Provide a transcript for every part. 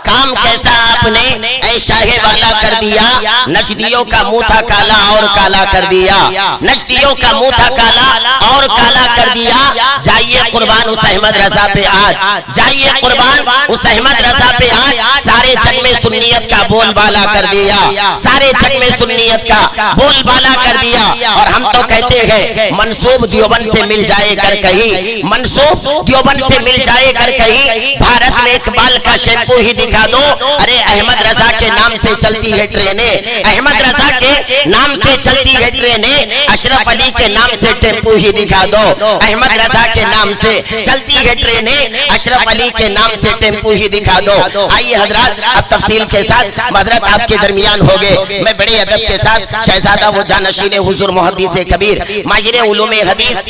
काम कैसा आपने ऐसा है वाला कर दिया, नजदियों का मुंह था काला और काला कर दिया, नजदियों का मुंह था काला और काला कर दिया। जाइए कुर्बान उस अहमद रजा पे आज, जाइए कुर्बान उस अहमद रजा पे आज, सारे जग में सुन्नियत का बोलबाला कर दिया, सारे जग में सुन्नियत का बोलबाला कर दिया। और हम तो कहते हैं मंसूब देवबंद से मिल जाए कर कहीं, मंसूब देवबंद से मिल जाए कर कहीं, भारत में इकबाल का शैम्पू ही दिखा दो। अरे अहमद रजा के नाम से चलती है ट्रेनें, अहमद रजा के नाम से चलती है ट्रेनें, अशरफ अली के नाम से टेम्पू ही दिखा दो। अहमद रजा के नाम से चलती है ट्रेनें, अशरफ अली के नाम से टेम्पू ही दिखा दो। आइए हजरत अब तफसील के साथ हजरत आपके दरमियान हो गए। मैं बड़े अदब के साथ शहजादा वो जानशीन हुजूर मुहद्दिस कबीर माहिर उलूम हदीस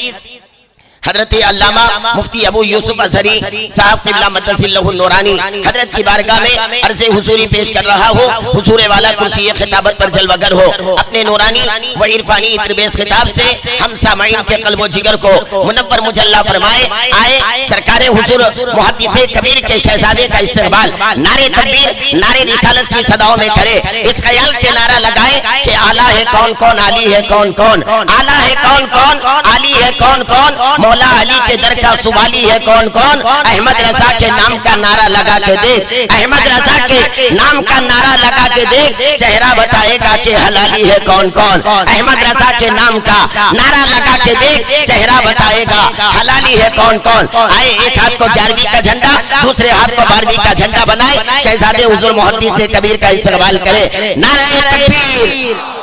हजरत अल्लामा मुफ्ती अबू यूसुफ अजहरी साहब क़िबला मद्दसिल्लहु नूरानी हजरत की बारगाह में अर्ज़े हुजूरी पेश कर रहा हो। हुजूर वाला कुर्सी खिताबत पर जलवागर हो। अपने नूरानी व इरफानी इत्रिबेस खिताब से हम सामाईन के क़ल्ब जिगर को मुनव्वर मुजल्ला फरमाए। आए सरकारे हुजूर मुहद्दिस कबीर के शहजादे का इस्तकबाल नारे तकबीर नारे रिसालत की सदाओं में करे। इस ख्याल से नारा लगाए कि आला है कौन कौन, आली है कौन कौन, आला है कौन कौन, आली है कौन कौन, मौला अली के दर का सुवाली है कौन कौन। अहमद रजा के नाम का नारा लगा के देख, अहमद रजा के नाम का नारा लगा के देख, चेहरा बताएगा कि हलाली है कौन कौन। अहमद रजा के नाम का नारा लगा के देख, चेहरा बताएगा हलाली है कौन कौन। आए एक हाथ को 11वीं का झंडा, दूसरे हाथ को 12वीं का झंडा बनाए, शहजादे हुजूर मुहद्दिस कबीर का इस्तकबाल करे। नारे तकबीर।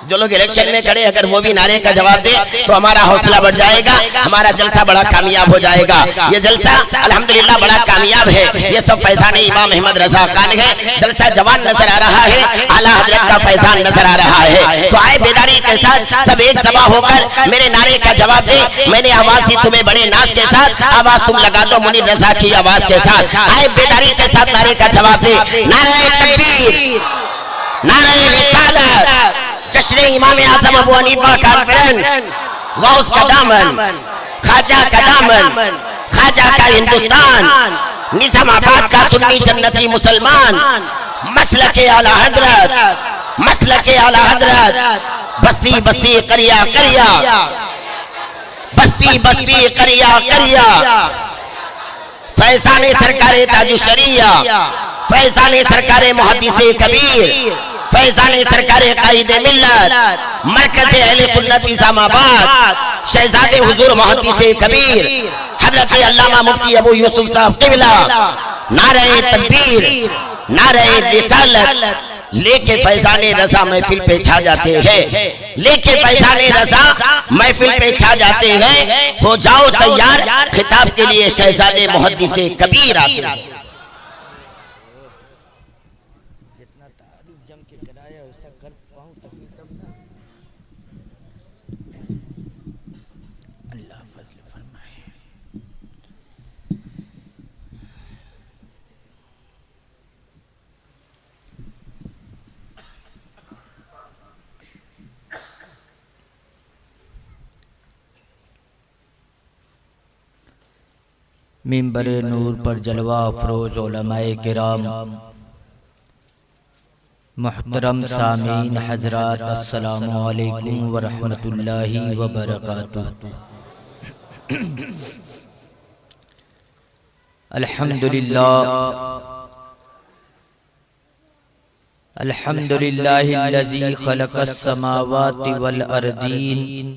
जो लोग इलेक्शन में खड़े अगर वो भी नारे का जवाब दे तो हमारा हौसला बढ़ जाएगा, हमारा जलसा बड़ा कामयाब हो जाएगा। ये जलसा अल्हम्दुलिल्लाह बड़ा कामयाब है। ये सब फैजान इमाम अहमद रजा खान है। जलसा जवान नजर आ रहा है, आला हजरत का फैजान नजर आ रहा है। तो आए बेदारी के साथ सब एक सभा होकर मेरे नारे का जवाब दे। मैंने आवाज दी तुम्हें बड़े नाज के साथ, आवाज तुम लगा दो मुनीर रजा की आवाज के साथ। आए बेदारी के साथ नारे का जवाब दे। नारे तकबीर, नारे रिसालत, जश्न इमाम आज़म अबू हनीफा कॉन्फ्रेंस, गौस का दामन, ख्वाजा का दामन, ख्वाजा का हिंदुस्तान, निजामाबाद का सुन्नी जन्नती मुसलमान, मसलके आला हजरत, मसलके आला हजरत, बस्ती बस्ती करिया करिया, बस्ती बस्ती करिया करिया, फैज़ाने सरकारे ताज शरिया, फैज़ाने सरकारे मुहद्दिस कबीर, फैज़ाने सरकारे कायदे मिल्लत, मरकज़े अहले सुन्नत इस्लामाबाद, शहजादे हुजूर मुहद्दिस कबीर हजरत अल्लामा मुफ्ती अबू यूसुफ साहब क़िबला, नारे तकबीर नारे रिसालत लेके फैज़ाने रजा महफिल पे छा जाते हैं, लेके फैज़ाने रजा महफिल पे छा जाते हैं। हो जाओ तैयार खिताब के लिए शहजादे मुहद्दिस कबीर आते हैं। मिंबर नूर पर जलवा अफरोज उलमाए किराम, मुहतरम सामीन हजरात, अस्सलामु अलैकुम व रहमतुल्लाहि व बरकातुहू। अल्हम्दुलिल्लाह अल्हम्दुलिल्लाहिल्लज़ी खलक़स समावाति वल अर्दीन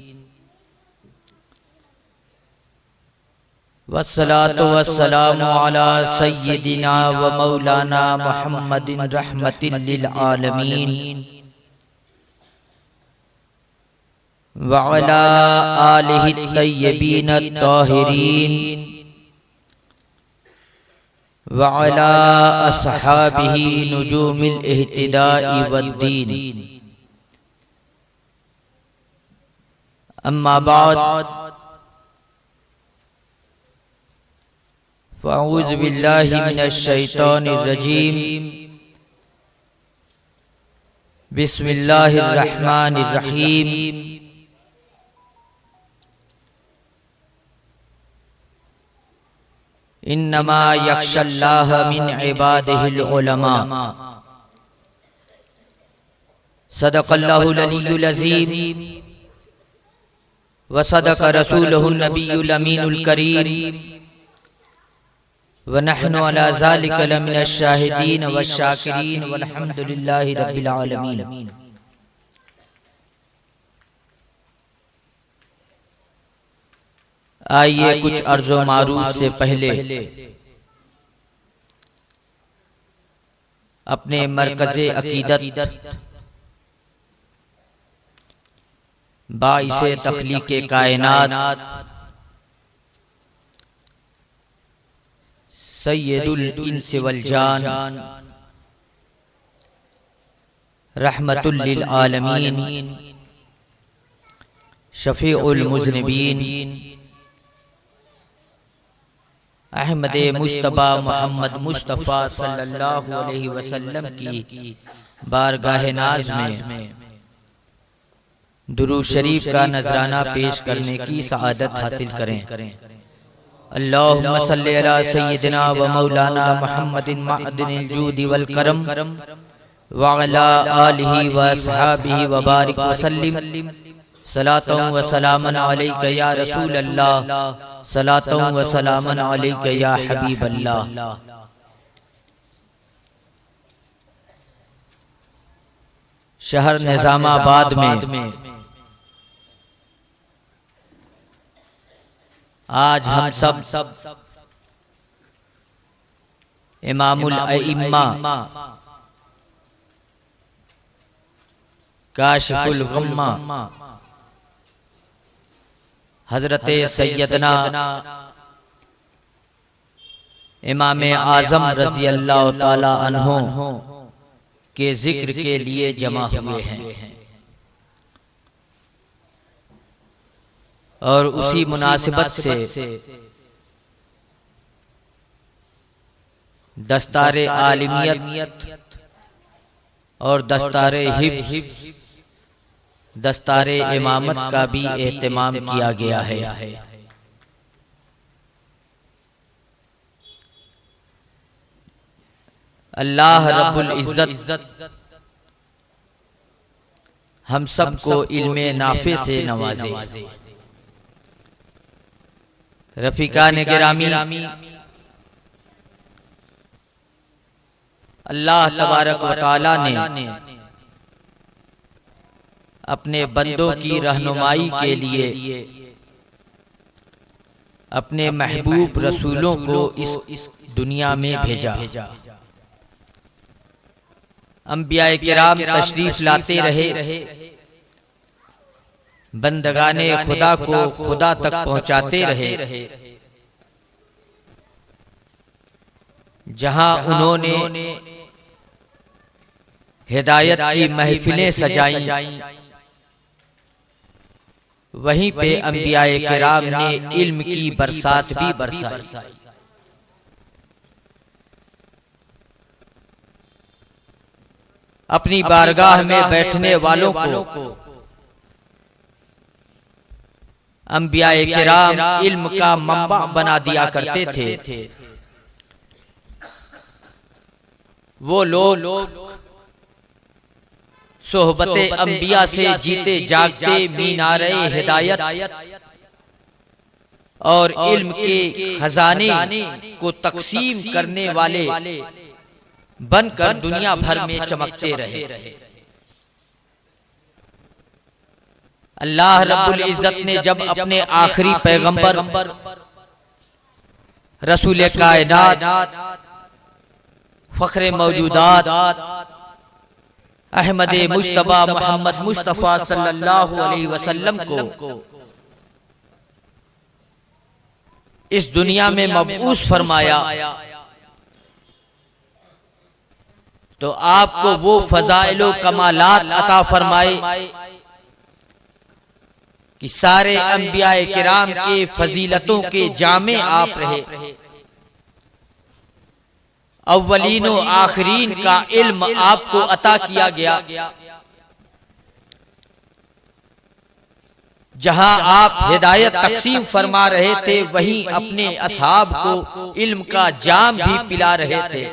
वस्सलातु वस्सलामु अला सय्यिदिना व मौलाना मुहम्मदिन रहमतिल लिल आलमीन व अला आलिहि तय्यबीन अत्ताहिरीन व अला अस्हाबिही नुजूमिल इह्तिदाई वद्दीन। अम्मा बाद फ़अऊज़ु बिल्लाहि मिनश शैतानिर रजीम। बिस्मिल्लाहिर रहमानिर रहीम। इन्नमा यख्शल्लाह मिन इबादिहिल उलमा। सदक़ल्लाहुल अलीयुल अज़ीम व सदक़ रसूलुहुन नबियुल अमीनुल करीम व नहनु अला ज़ालिका लमिनश शाहिदीन वश शाकिरीन वल्हम्दुलिल्लाहि रब्बिल आलमीन। आइए कुछ अर्ज़ो मारूफ से पहले अपने मरकज़े अक़ीदत बाइसे तख़लीक़े कायनात सय्यदुल इंस वल जान रहमतुल लिल आलमीन शफ़ीउल मुज़निबीन अहमद मुस्तफ़ा मोहम्मद मुस्तफ़ा सल्लल्लाहु अलैहि वसल्लम की बारगाह नाज़ में दुरूद शरीफ का नजराना पेश करने की सआदत हासिल करें। अल्लाहुम्मा सल्लि अला सय्यिदिना व मौलाना मुहम्मदिन मअदिनिल जूदि वल करम व अला आलिहि व अस्हाबिहि व बारिक व सल्लिम। सलातुन व सलामन अलैका या रसूल अल्लाह, सलातुन व सलामन अलैका या हबीब अल्लाह। शहर निजामाबाद में आज हम सब इमामुल अइम्मा काशिफुल गम्मा हजरत सैयदना इमाम आज़म रज़ी अल्लाह ताला अन्हो के जिक्र के लिए जमा हुए हैं और उसी मुनासिबत से दस्तारे आलिमियत और दस्तारे हिब दस्तारे इमामत का भी एहतमाम किया गया है। अल्लाह रब्बुल इज्जत हम सबको इल्मे नाफे से नवाजे। रफीकान गिरामी, अल्लाह तबारक व तआला ने अपने बंदों की रहनुमाई के लिए अपने महबूब रसूलों को इस दुनिया में भेजा। अंबियाए किराम तशरीफ लाते रहे, बंदगाने खुदा को खुदा तक पहुंचाते रहे। जहां उन्होंने हिदायत की महफिलें सजाई, वहीं पे अंबियाए किराम ने इल्म की बरसात भी बरसाई। अपनी बारगाह में बैठने वालों को अंबियाए किराम इल्म का मंबा बना दिया करते थे। वो लोग सोहबते अंबिया से जीते जागते मीनारे हिदायत और इल्म के खजाने को तकसीम करने वाले बनकर दुनिया भर में चमकते रहे। अल्लाह रब्बुल इज्जत ने जब अपने आखिरी पैगंबर रसूल कायनात फख्रे मौजूदात अहमद मुस्तफ़ा मोहम्मद मुस्तफ़ा सल्लल्लाहु अलैहि वसल्लम को इस दुनिया में मबऊस फरमाया, तो आपको वो फजाइलो कमालात अता फरमाए कि सारे अंबियाए किराम के फजीलतों के जामे आप रहे। अव्वलीन व आखिरीन का इल्म आपको अता किया गया। जहां आप हिदायत तकसीम फरमा रहे थे वहीं अपने असहाब को इल्म का जाम भी पिला रहे थे।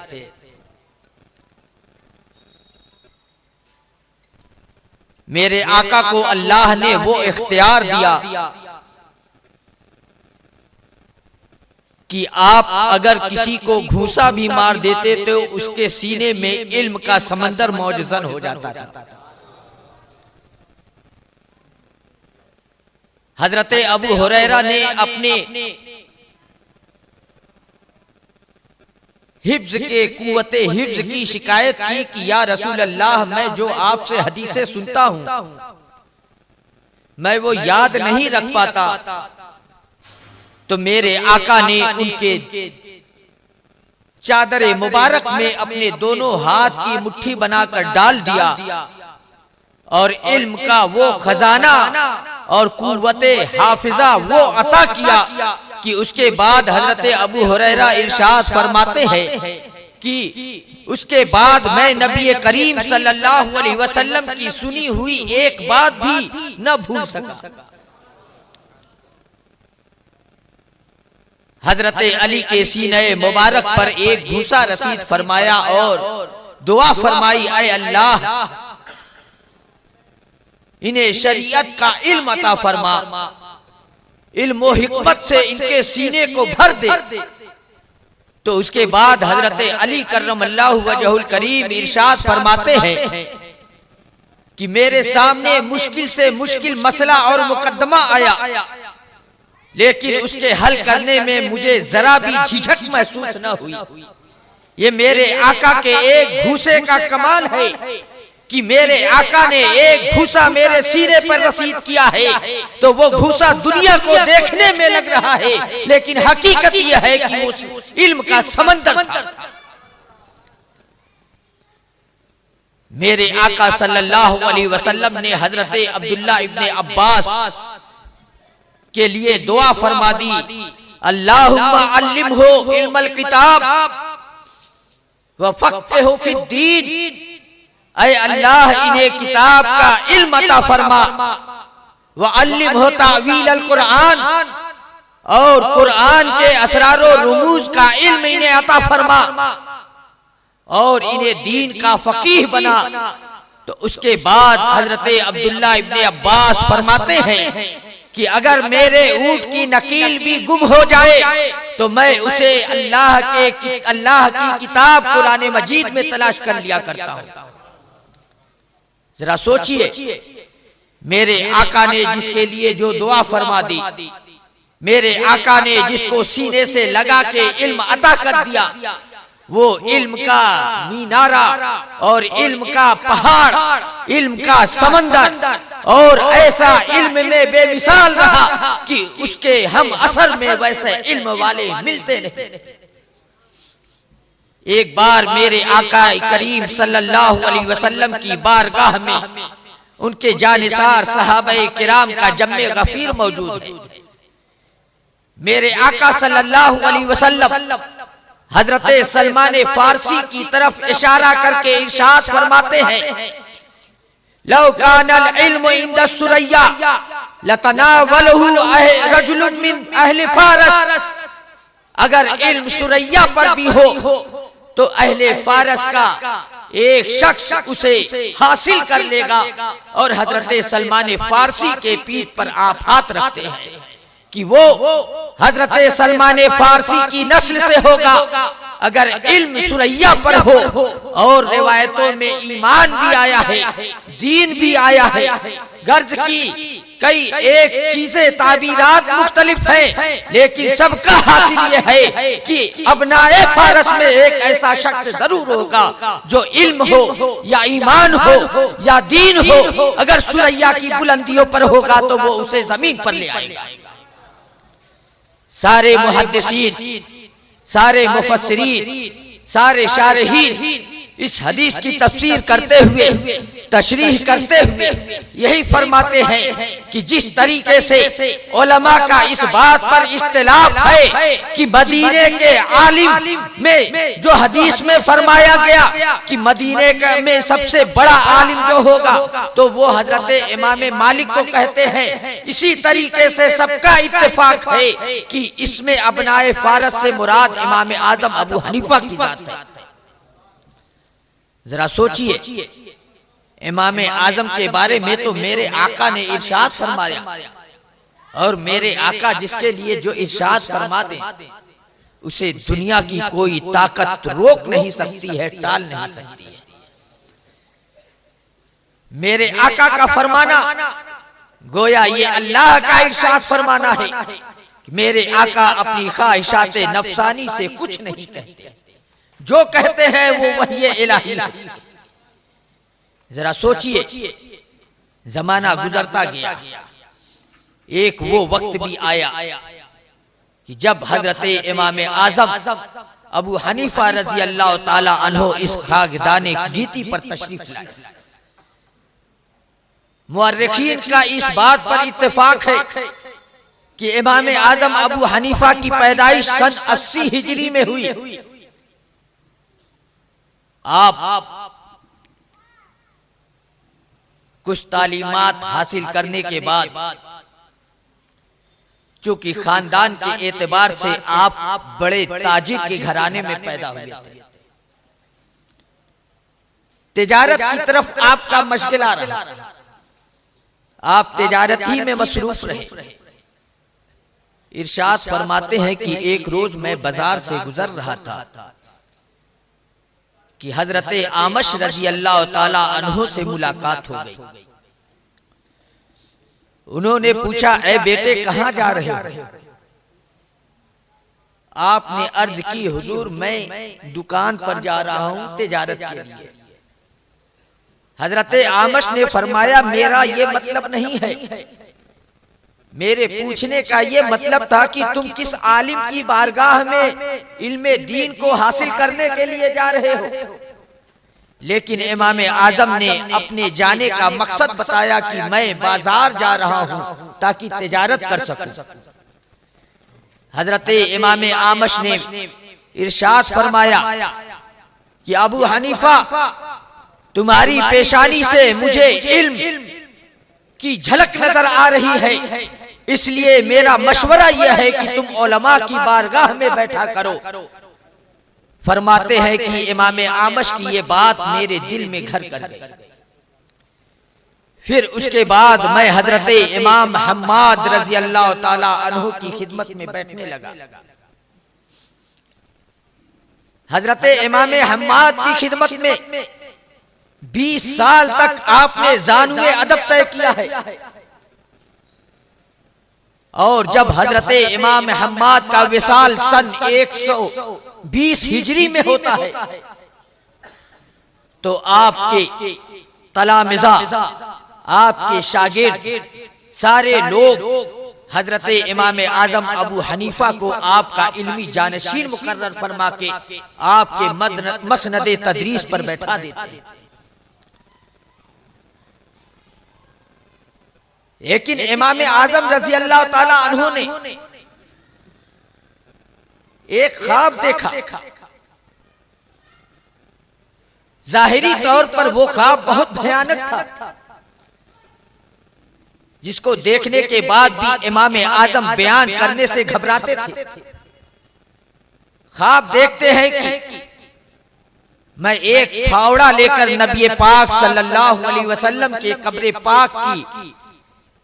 मेरे आका को अल्लाह ने वो इख्तियार दिया कि आप अगर किसी को घूसा भी मार देते तो उसके सीने में इल्म का समंदर मौजूद हो जाता था। हजरत अबू हुरैरा ने अपने हिफ्ज के कुव्वते हिफ्ज की शिकायत की कि या रसूल अल्लाह, मैं जो आपसे हदीसें सुनता हूं मैं वो याद नहीं रख पाता। तो मेरे आका ने उनके चादर मुबारक में अपने दोनों हाथ की मुट्ठी बनाकर डाल दिया और इल्म का वो खजाना और कुव्वते हाफिजा वो अता किया कि उसके बाद हजरत अबू हुरैरा इरशाद फरमाते हैं कि उसके बाद मैं नबी करीम सल्लल्लाहु अलैहि वसल्लम की सुनी हुई एक बात भी न भूल सका। हजरत अली के सीने मुबारक पर एक घूसा रसीद फरमाया और दुआ फरमाई, ऐ अल्लाह इन्हें शरीयत का इल्म अता फरमा, इल्म और हिकमत से इनके सीने को भर दे। तो उसके बाद हजरत अली कर्रमल्लाहु वजहुल करीम इरशाद फरमाते हैं कि मेरे सामने मुश्किल से मुश्किल मसला और मुकद्दमा आया, लेकिन उसके हल करने में मुझे जरा भी झिझक महसूस न हुई। ये मेरे आका के एक घूसे का कमाल है कि मेरे आका ने एक घूसा मेरे सीने पर रसीद किया है तो वो घूसा दुनिया को देखने में लग रहा है, लेकिन हकीकत यह है कि उस इल्म का समंदर था। मेरे आका सल्लल्लाहु अलैहि वसल्लम ने हजरत अब्दुल्ला इब्ने अब्बास के लिए दुआ फरमा दी, अल्लाहुम्मा अल्लिमहु इल्मल किताब व फक्किहु फिद्दीन। ऐ अल्लाह इन्हें किताब का इल्म अता फरमा, व अल्लिमहु तावील कुरान और कुरान के असरार और रुमूज का इल्म इन्हें अता फरमा और इन्हें दीन का फकीह बना। तो उसके बाद हजरत अब्दुल्ला इब्ने अब्बास फरमाते हैं कि अगर मेरे ऊंट की नकील भी गुम हो जाए तो मैं उसे अल्लाह की किताब कुरान मजीद में तलाश कर लिया करता हूं। जरा सोचिए, मेरे आका ने जिसके लिए जो दुआ फरमा दी, मेरे आका ने जिसको सीने से लगा के इल्म अता कर दिया, वो इल्म का मीनारा और इल्म का पहाड़, इल्म का समंदर और ऐसा इल्म में बेमिसाल रहा कि उसके हम असर में वैसे इल्म वाले मिलते नहीं। एक बार मेरे आका करीम सल्लल्लाहु अलैहि वसल्लम की बारगाह में उनके जानिसार सहाबाए किराम का जम्मे गफीर मौजूद है। मेरे आका सल्लल्लाहु अलैहि वसल्लम हजरत सलमान फारसी की तरफ इशारा करके इरशाद फरमाते हैं, लौ कानल इल्मु इंद सुरैया लतनावलहु रजुलुन मिन अहले फारस। अगर इल्म सुरैया पर भी हो तो अहले फारस का एक शख्स उसे हासिल कर लेगा। और हजरत सलमान फारसी के पीठ पर आप हाथ रखते हैं कि वो हजरत सलमान फारसी की नस्ल से होगा अगर इल्म सुरैया पर हो। और रिवायतों में ईमान भी आया है, दीन भी आया है। गर्ज की कई एक चीजें ताबीरात मुख्तलिफ हैं, लेकिन सबका हासिल यह है कि अबनाए फारस में एक ऐसा शख्स जरूर होगा जो इल्म हो या ईमान हो या दीन हो। अगर सुरैया की बुलंदियों पर होगा तो वो उसे जमीन पर ले आएगा। सारे मुहद्दिसीन, सारे मुफस्सिरीन, सारे शारहीन इस हदीस की तफसीर करते हुए तशरीह करते हुए यही फरमाते हैं कि जिस तरीके से उलमा का इस बात पर इख्तिलाफ है कि मदीने के आलिम में जो हदीस में फरमाया गया कि मदीने में सबसे बड़ा आलिम जो होगा तो वो हजरत इमाम मालिक को कहते हैं, इसी तरीके से सबका इत्तेफाक है कि इसमें अबनाए फारस से मुराद इमाम आजम अबू हनीफा की बात है। जरा सोचिए, इमाम आजम के बारे में तो मेरे आका ने इरशाद फरमाया, और मेरे आका जिसके लिए जो इरशाद फरमा दे उसे दुनिया की कोई ताकत रोक नहीं सकती है, टाल नहीं सकती है। मेरे आका का फरमाना गोया ये अल्लाह का इरशाद फरमाना है कि मेरे आका अपनी ख्वाहिशात नफसानी से कुछ नहीं कहते, जो कहते हैं वो वही इलाही। जरा सोचिए, जमाना गुजरता गया, एक वो वक्त भी आया कि जब हजरत इमाम आजम अबू हनीफा रजी अल्लाह ताला अन्हो इस खाकदाने गीती पर तशरीफ लाए। मुअर्रिखीन का इस बात पर इत्तेफाक है कि इमाम आजम अबू हनीफा की पैदाइश सन 80 हिजरी में हुई। आप कुछ तालीमात हासिल करने के बाद चूंकि खानदान के एतबार से आप बड़े ताजिर के घराने में पैदा हुए थे, तिजारत की तरफ आपका मशगला रहा, आप तिजारत ही में मसरूफ रहे। इरशाद फरमाते हैं कि एक रोज मैं बाजार से गुजर रहा था कि हजरत आमश रजी अल्लाह ताला अन्हु से मुलाकात हो गई। उन्होंने पूछा, ए बेटे कहां जा रहे हो? आपने अर्ज की, हुजूर मैं दुकान पर जा रहा हूं तिजारत के लिए। हजरत आमश ने फरमाया, मेरा ये मतलब नहीं है, मेरे पूछने का ये मतलब था कि तुम किस आलिम की बारगाह में इल्मे दीन को हासिल करने के लिए जा रहे हो। लेकिन इमाम आजम ने अपने जाने का मकसद बताया कि मैं बाजार जा रहा हूं ताकि तिजारत कर सकूं। हजरत इमाम आमश ने इरशाद फरमाया कि अबू हनीफा, तुम्हारी पेशानी से मुझे इल्म की झलक नजर आ रही है, इसलिए मेरा मशवरा यह है कि तुम उलमा की बारगाह में बैठा करो। फरमाते हैं कि इमाम आमश की ये बात मेरे दिल में घर कर गई। फिर उसके बाद मैं हजरत इमाम हम्माद रजी अल्लाह ताला अन्हु की खिदमत में बैठने लगा। हजरत इमाम हम्माद की खिदमत में 20 साल तक आपने ज़ानुए अदब तय किया है। और जब हजरत इमाम हम्माद का विसाल सन 120 हिजरी में होता है तो आपके तलामिज़ा, आपके शागिर्द सारे लोग हजरत इमाम आजम अबू हनीफा को आपका इल्मी जानशीन मुकर्रर फरमा के आपके मसनदे तदरीस पर बैठा देते हैं। लेकिन इमाम आजम रजी अल्लाह ताला अन्हु ने एक ख्वाब देखा। जाहिरी तौर पर वो ख्वाब बहुत भयानक था, जिसको देखने के बाद भी इमाम आजम बयान करने से घबराते थे। ख्वाब देखते हैं कि मैं एक फावड़ा लेकर नबी पाक सल्लल्लाहु अलैहि वसल्लम के कब्र पाक की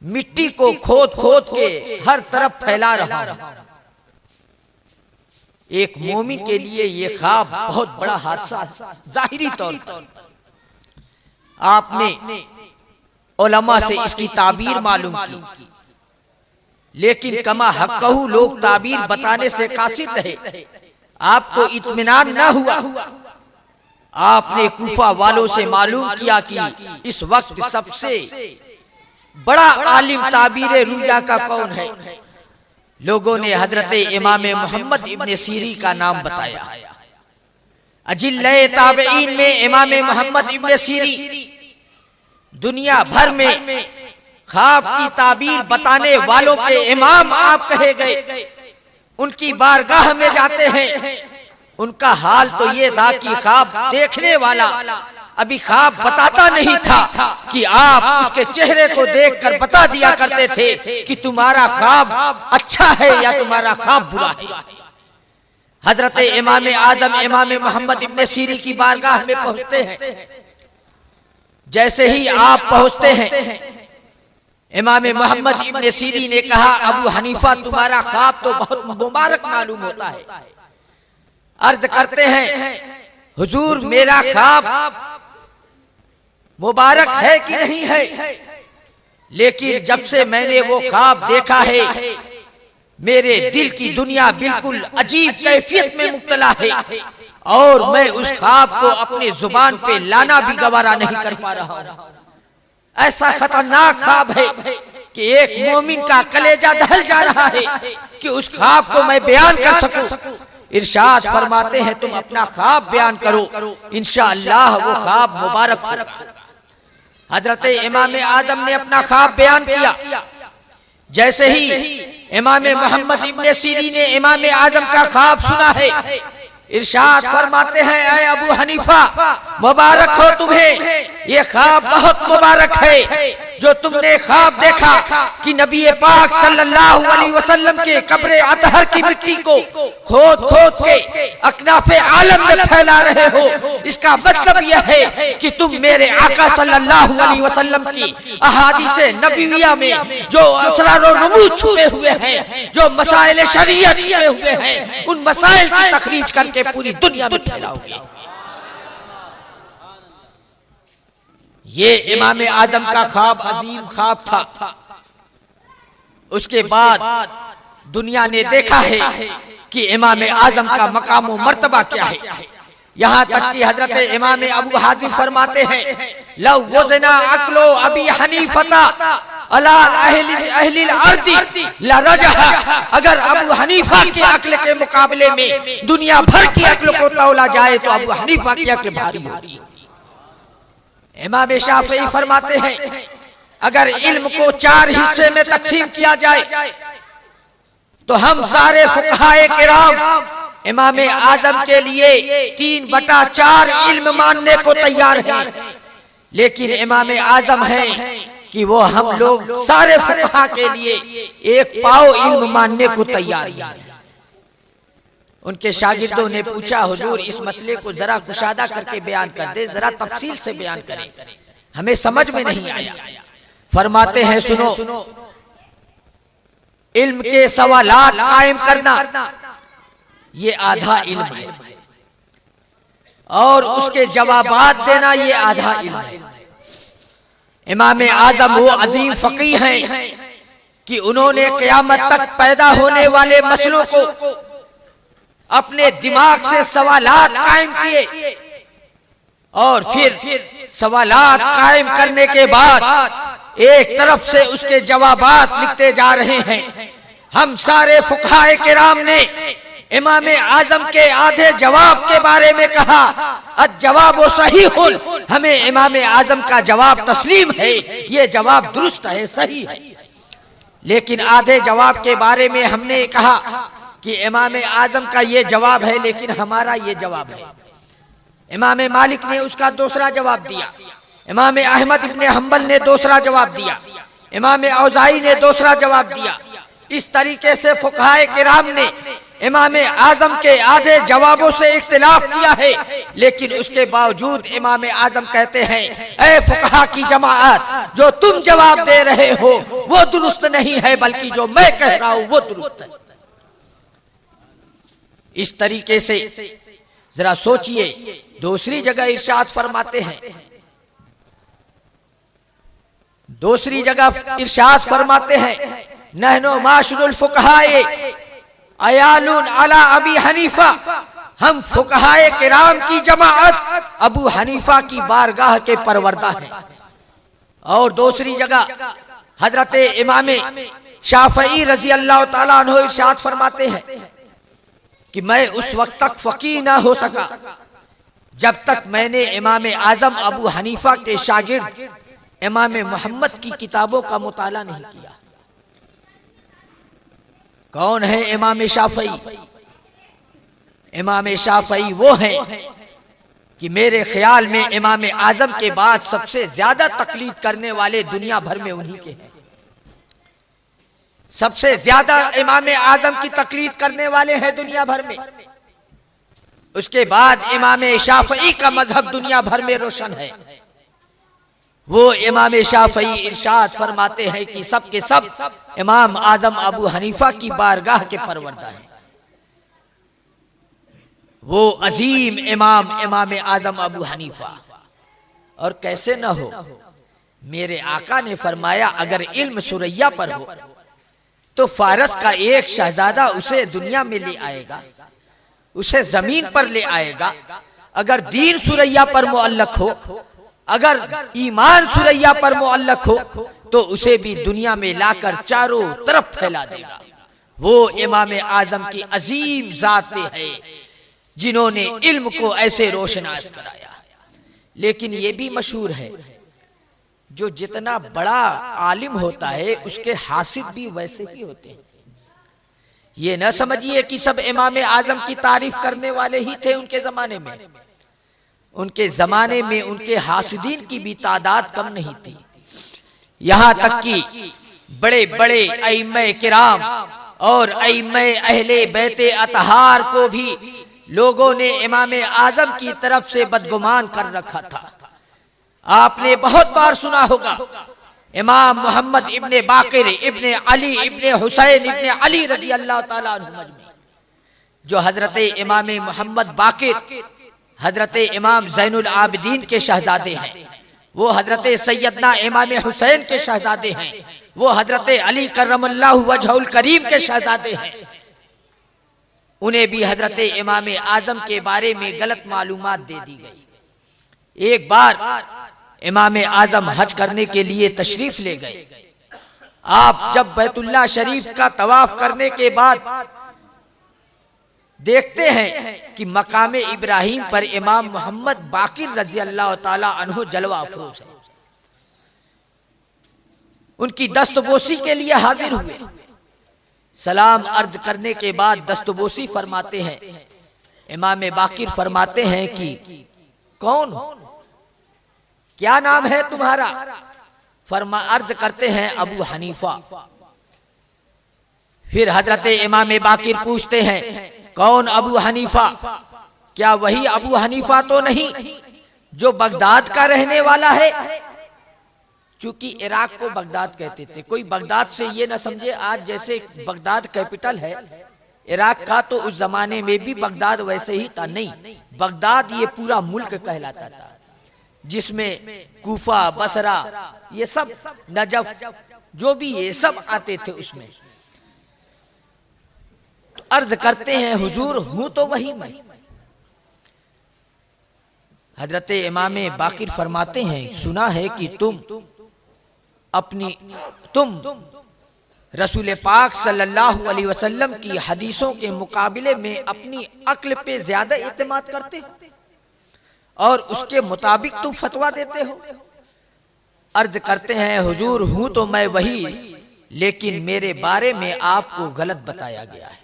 मिट्टी को खोद खोद के हर तरफ फैला रहा हूं। एक मोमिन के लिए ये ख्वाब बहुत बड़ा हादसा है। जाहिरी तौर पर आपने उलमा से इसकी ताबीर मालूम की, लेकिन कमा हक़्क़हू लोग ताबीर बताने से कासिर रहे, आपको इत्मीनान न हुआ। आपने कूफा वालों से मालूम किया कि इस वक्त सबसे बड़ा आलिम ताबीर रुया का कौन है। लोगों ने हजरत इमाम मोहम्मद इब्ने सीरी का नाम बताया। अजिल्ले ताबईन में इमाम मोहम्मद इब्ने सीरी दुनिया भर में ख्वाब की ताबीर बताने वालों के इमाम आप कहे गए। उनकी बारगाह में जाते हैं, उनका हाल तो ये था कि ख्वाब देखने वाला अभी ख्वाब बताता नहीं था कि आप उसके चेहरे को देखकर बता दिया करते थे कि तुम्हारा ख्वाब अच्छा है या तुम्हारा ख्वाब बुरा है। हजरत इमाम आजम इमाम मोहम्मद इब्ने सीरी की बारगाह में पहुंचते हैं। जैसे ही आप पहुंचते हैं, इमाम मोहम्मद इब्ने सीरी ने कहा, अबू हनीफा तुम्हारा ख्वाब तो बहुत मुबारक मालूम होता है। अर्ज करते हैं, हुजूर मेरा ख्वाब मुबारक है कि नहीं है, लेकिन जब से मैंने वो ख्वाब देखा है मेरे दिल की दुनिया बिल्कुल अजीब कैफियत में मुब्तला है और मैं उस ख्वाब को अपनी जुबान पे लाना भी गवारा नहीं कर पा रहा हूं। ऐसा खतरनाक ख्वाब है कि एक मोमिन का कलेजा दहल जा रहा है कि उस ख्वाब को मैं बयान कर सकूं। इरशाद फरमाते हैं, तुम अपना ख्वाब बयान करो, इंशाअल्लाह वो ख्वाब मुबारक होगा। हजरत इमाम आजम ने अपना ख्वाब बयान किया। जैसे ही इमाम मोहम्मद इब्ने सीरी ने इमाम आजम का ख्वाब सुना है, इरशाद फरमाते हैं, ऐ अबू हनीफा मुबारक हो तुम्हें, ये ख्वाब बहुत मुबारक है जो तुमने ख्वाब देखा कि नबी पाक सल्लल्लाहु अलैहि वसल्लम के कब्र अतहर की मिट्टी को खोद खोद के अकनाफे आलम में फैला रहे हो। इसका मतलब यह है कि तुम मेरे आका सल्लल्लाहु अलैहि वसल्लम की अहादीसे नबविया में जो असरार और रमूज छुपे हुए हैं, जो मसाइल शरीयत छुपे हुए हैं, उन मसाइल की तखरीज करके पूरी दुनिया में फैलाओगे। ये इमाम आदम का ख्वाब अजीम ख्वाब था। उसके बाद दुनिया ने देखा है कि इमाम आजम का मकाम व मर्तबा क्या है। यहाँ तक कि हजरत इमाम अबू हाजिम फरमाते हैं, लव वज़ना अक्लो अबी हनीफता अला अहलिल अर्दी लरजहा, अगर अबू हनीफा के अक्ल के मुकाबले में दुनिया भर की अक्ल को तौला जाए तो अबू हनीफा की अक्ल भारी होगी। इमाम शाफई फरमाते हैं, अगर इल्म को 4 हिस्से में तकसीम किया जाए तो हम सारे फुक़हाए किराम इमाम आजम के लिए 3/4 इल्म मानने को तैयार हैं, लेकिन इमाम आजम है कि वो हम लोग सारे फुक़हा के लिए 1 पाव इल्म मानने को तैयार हैं। उनके शागिर्दों ने पूछा, हुजूर इस मसले को जरा कुशादा करके बयान कर दे, जरा तफसील से बयान करें, हमें समझ में नहीं आया। फरमाते हैं, सुनो, इल्म के सवालात कायम करना ये आधा इल्म है और उसके जवाबात देना ये आधा इल्म है। इमाम आजम वो अजीम फकीह हैं कि उन्होंने क़यामत तक पैदा होने वाले मसलों को अपने दिमाग से सवालात कायम किए और फिर सवालात कायम करने के बाद एक तरफ से उसके जवाबात लिखते जा रहे हैं। हम सारे फुक़हाए किराम ने इमाम आजम के आधे जवाब के बारे में कहा, अज-जवाब सहीहुन, हमें इमाम आजम का जवाब तस्लीम है, ये जवाब दुरुस्त है, सही है। लेकिन आधे जवाब के बारे में हमने कहा कि इमाम आजम का ये जवाब है लेकिन हमारा ये जवाब है। इमाम मालिक ने उसका दूसरा जवाब दिया, इमाम अहमद इब्ने हम्बल ने दूसरा जवाब दिया, इमाम औज़ाई ने दूसरा जवाब दिया। इस तरीके से फुक़हाए किराम ने इमाम आजम के आधे जवाबों से इख्तिलाफ किया है, लेकिन उसके बावजूद इमाम आजम कहते हैं, ऐ फुक़हा की जमाअत, जो तुम जवाब दे रहे हो वो दुरुस्त नहीं है, बल्कि जो मैं कह रहा हूं वो दुरुस्त है। इस तरीके से जरा सोचिए, दूसरी जगह इरशाद फरमाते हैं, दूसरी जगह इरशाद फरमाते हैं, नहनो माशरुल फुक़हाए अयालुन अला अबी हनीफा, हम फुक़हाए किराम की जमाअत अबू हनीफा की बारगाह के परवरदा हैं। और दूसरी जगह हजरत इमाम शाफ़ई रज़ी अल्लाह ताला अन्हु इरशाद फरमाते हैं कि मैं उस वक्त तक फ़क़ीह ना हो सका जब तक मैंने इमाम आज़म अबू हनीफा के शागिर्द इमाम मोहम्मद की किताबों का मुताला नहीं किया। कौन है इमाम शाफई? इमाम शाफई वो हैं कि मेरे ख्याल में इमाम आजम के बाद सबसे ज्यादा तकलीद करने वाले दुनिया भर में उन्हीं के हैं। सबसे ज्यादा इमाम आजम की तकलीद करने वाले हैं दुनिया भर में। उसके बाद इमाम शाफई का मजहब दुनिया भर में रोशन है। वो इमाम शाफई इरशाद फरमाते हैं कि सब के सब इमाम आजम अबू हनीफा की बारगाह के परवरदा हैं। वो अजीम इमाम आजम अबू हनीफा। और कैसे न हो, मेरे आका ने फरमाया अगर इल्म सुरैया पर हो तो फारस का एक शहजादा उसे दुनिया में ले आएगा, उसे जमीन पर ले आएगा। अगर दीन सुरैया पर मुअल्लक हो, अगर ईमान सुरैया पर मुअल्लक हो तो उसे भी दुनिया में लाकर चारों तरफ फैला देगा। वो इमाम आजम की अजीम जाते है जिन्होंने इल्म को ऐसे रोशनास कराया। लेकिन ये भी मशहूर है, जो जितना बड़ा आलिम होता है उसके हासिद भी वैसे ही होते हैं। ये न समझिए कि सब इमाम आजम की तारीफ करने वाले ही थे उनके जमाने में। उनके जमाने में उनके हासिदीन की भी तादाद कम नहीं थी। यहां तक कि बड़े बड़े अइम्मे किराम और अइम्मे अहले बैते अतहार को भी लोगों ने इमाम आजम की तरफ से बदगुमान कर रखा था। आपने बहुत बार सुना होगा इमाम मोहम्मद इब्ने बाकिर इब्ने अली इब्ने हुसैन इब्ने अली रजी अल्लाह ताला अन्हु मजमईन, जो हजरत इमाम मोहम्मद बाकिर हजरत इमाम ज़ैनुल आबिदीन के शहजादे हैं, वो हजरत सैयदना इमाम हुसैन के शहजादे हैं, वो हजरत अली करमल्लाहु वजहुल करीम के शहजादे हैं। उन्हें भी हजरत इमाम आजम के बारे में गलत मालूमात दे दी गई। एक बार इमाम आजम हज करने के लिए तशरीफ ले गए। आप जब बैतुल्लाह शरीफ का तवाफ करने के बाद देखते हैं कि मकाम इब्राहिम पर इमाम मोहम्मद बाकिर रजी अल्लाह ताला अन्हु जलवा अफरोज है। उनकी दस्तबोसी के लिए हाजिर हुए। सलाम अर्ज करने के बाद दस्तबोसी फरमाते हैं, इमाम बाकिर फरमाते हैं कि कौन हो, क्या नाम है तुम्हारा? अर्ज करते हैं अबू हनीफा। फिर हजरत इमाम बाकिर पूछते हैं कौन अबू हनीफा? क्या वही अबू हनीफा तो नहीं जो बगदाद का रहने वाला है? चूंकि इराक को बगदाद कहते थे, कोई बगदाद से ये ना समझे आज जैसे बगदाद कैपिटल है इराक का, तो उस जमाने में भी बगदाद वैसे ही था। नहीं, बगदाद ये पूरा मुल्क कहलाता था, जिसमें कूफा, बसरा, ये सब, नजफ, जो भी ये सब आते थे उसमें। तो अर्ज करते हैं हुजूर हूं तो वही मैं। हजरत इमाम बाकिर फरमाते हैं सुना है कि तुम रसूल पाक सल्लल्लाहु अलैहि वसल्लम की हदीसों के मुकाबले में अपनी अक्ल पे ज्यादा इत्मीनान करते हो और उसके मुताबिक तुम फतवा देते हो। अर्ज करते हैं हुजूर हूं तो मैं वही, लेकिन मेरे बारे में आपको गलत बताया गया है।